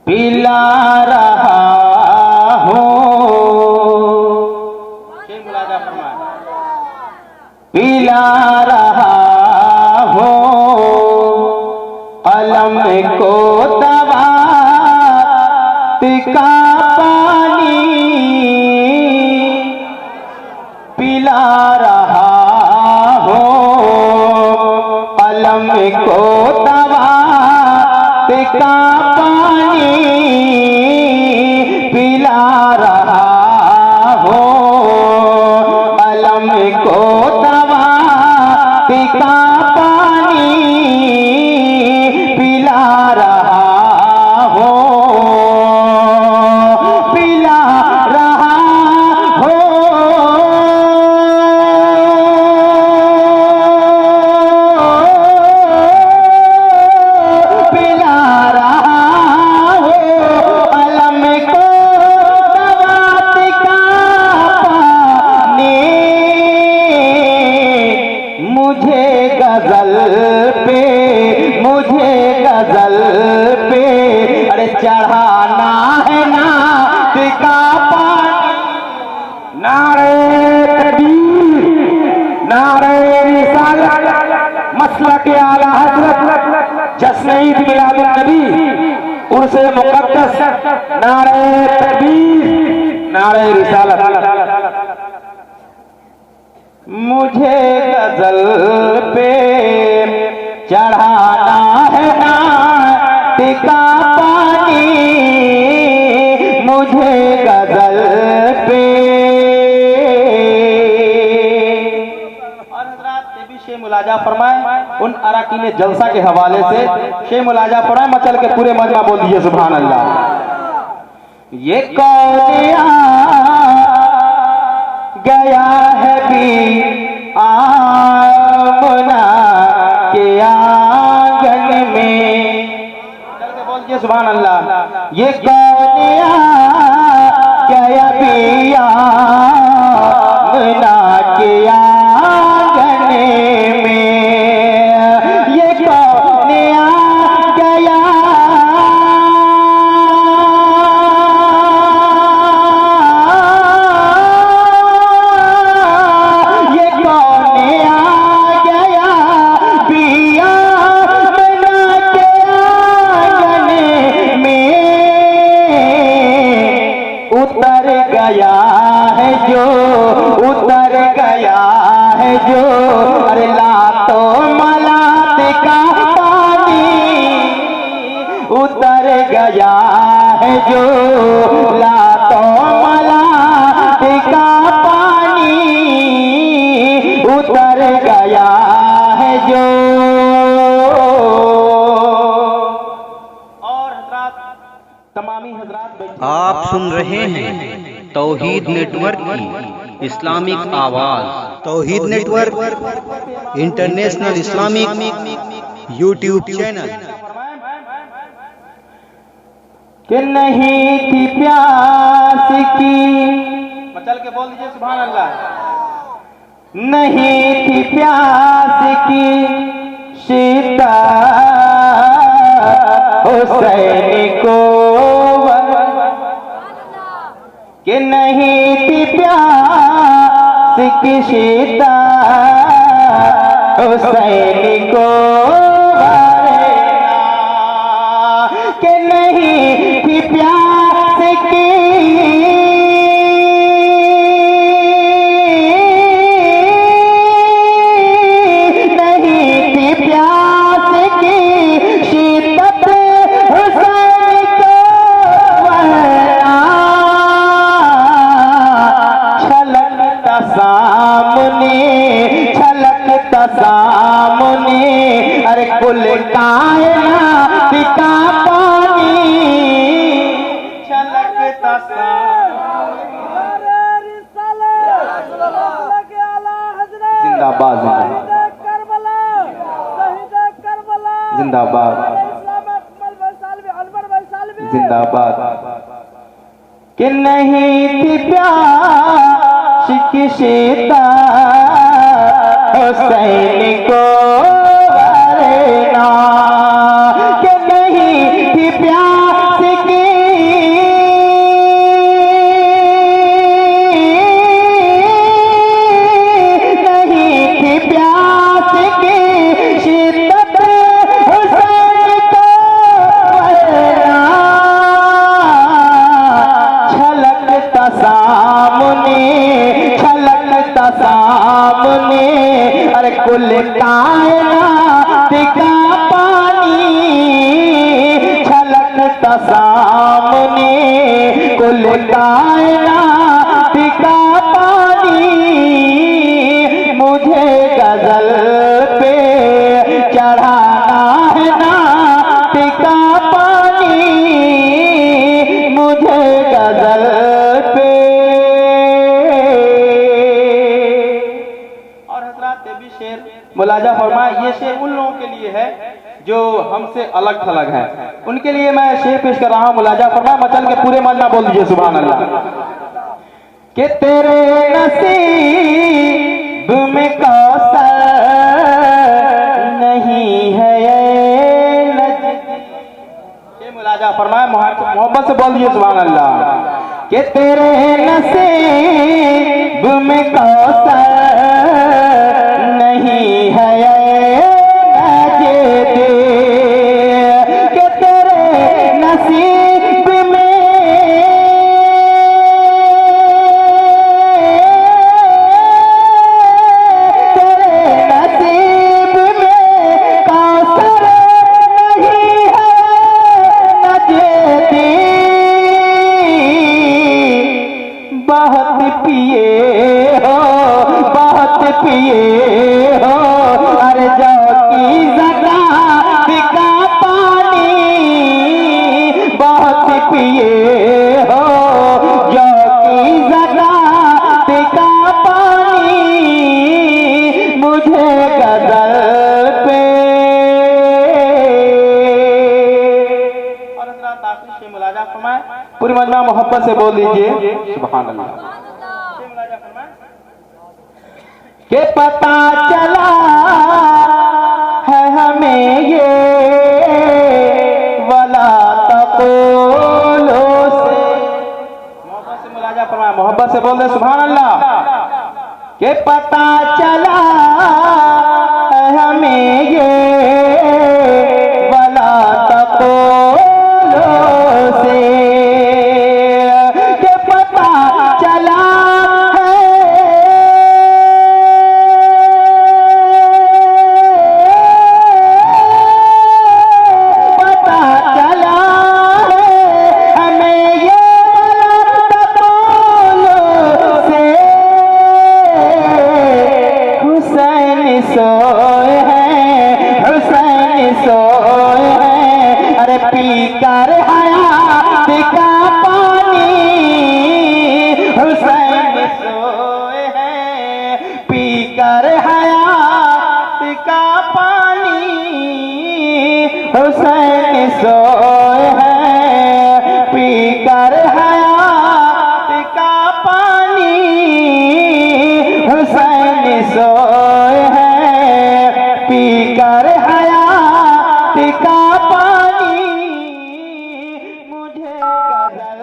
पिला रहा हूँ। पिला रहा हूँ अलम को दवात का पानी। पिला रहा हूँ अलम को दवात का पानी। पिला रहा हूँ अलम को दवात का पानी। पिला रहा हूँ, पिला रहा हूँ, पिला रहा हूँ अलम को दवात का पानी। मुझे गजल पे, मुझे गजल पे अरे चढ़ाना है नात का पानी। नारे तकबीर, नारे रिसालत, मसलक आला हज़रत, जश्न ईद मिलादुन नबी, उर्स मुक़द्दस। नारे तकबीर, नारे रिसालत। मुझे गजल पे चढ़ाना है नात का पानी। मुझे गजल पे। और हज़रात ये भी शेख मुलाजा फरमाए उन अराकीन जलसा के हवाले से। शेख मुलाजा फरमाए मचल के पूरे मजमा बोल दीजिए सुभान अल्लाह। ये कौन गया है भी आमना के आंगन में। चल के बोल दिए सुभान अल्लाह। ये कौन गया भी आमना के आंगन में। ये कौन गया उतर गया है जो, उतर गया है जो अरे लातो मलात का पानी। उतर गया है जो लातो मलात का पानी। उतर गया है जो। और हज़रात तमामी हज़रात आप सुन रहे हैं तौहीद नेटवर्क की इस्लामिक आवाज। Tauheed network international Islamic YouTube channel. कि नहीं थी प्यास की, मचल के बोल दीजिए सुभान अल्लाह। नहीं थी प्यास की सीता हुसैन को, कि नहीं थी प्यास की सीता हुसैन को वरना। कि नहीं थी प्यास की, नहीं थी प्यास की शिद्दत हुसैन को वरना। छलकता सामने, छलकता सामने अरे कुल कायनात का पानी। छलकता जिंदाबाद, जिंदाबाद, जिंदाबाद। कि नहीं थी प्यास की सीता हुसैन को वरना। कि नहीं थी प्यास की था सामने कुल कायनात का पानी, मुझे गजल पे चढ़ाना है नात का पानी, मुझे गजल पे। और हजरात भी शेर मुलाजा फरमाए, ये शेर उन लोगों के लिए है जो हमसे अलग थलग है, उनके लिए मैं शेर पेश कर रहा हूँ। मुलाजा फरमाए, मचल के पूरे मजमा बोल दीजिए सुभान अल्लाह। कि तेरे नसीब में कौसर नहीं है ये नजीब। मुलाजा फरमाए, मोहब्बत से बोल दीजिए सुभान अल्लाह। कि तेरे नसीब में कौसर नहीं है ये नजीब, कि तेरे नसीब में कौसर नहीं है नजीब। बहुत पिए हो, बहुत पिए हो, अरे जाओ की ज़कात का पानी, बहुत पिए हो जाओ की ज़कात का पानी, मुझे गजल पे। और हज़रात आखिर से मुलाजा फरमाए, पूरी मजमा मोहब्बत से बोल लीजिए सुभान अल्लाह। के पता चला है हमें ये वला तक़ूलो से, मोहब्बत से मुलाजा फरमाए, मोहब्बत से बोल दे सुभान अल्लाह। के पता चला है हमें ये वला तक़ूलो से, के पता चला सोए हैं, हुसैन सोए हैं, अरे पीकर हयात का पानी, हुसैन सोए हैं, पीकर हयात का पानी, हुसैन सोए हैं, पीकर हयात का पानी, हुसैन सोए हैं, पीकर हयात का पानी, मुझे गजल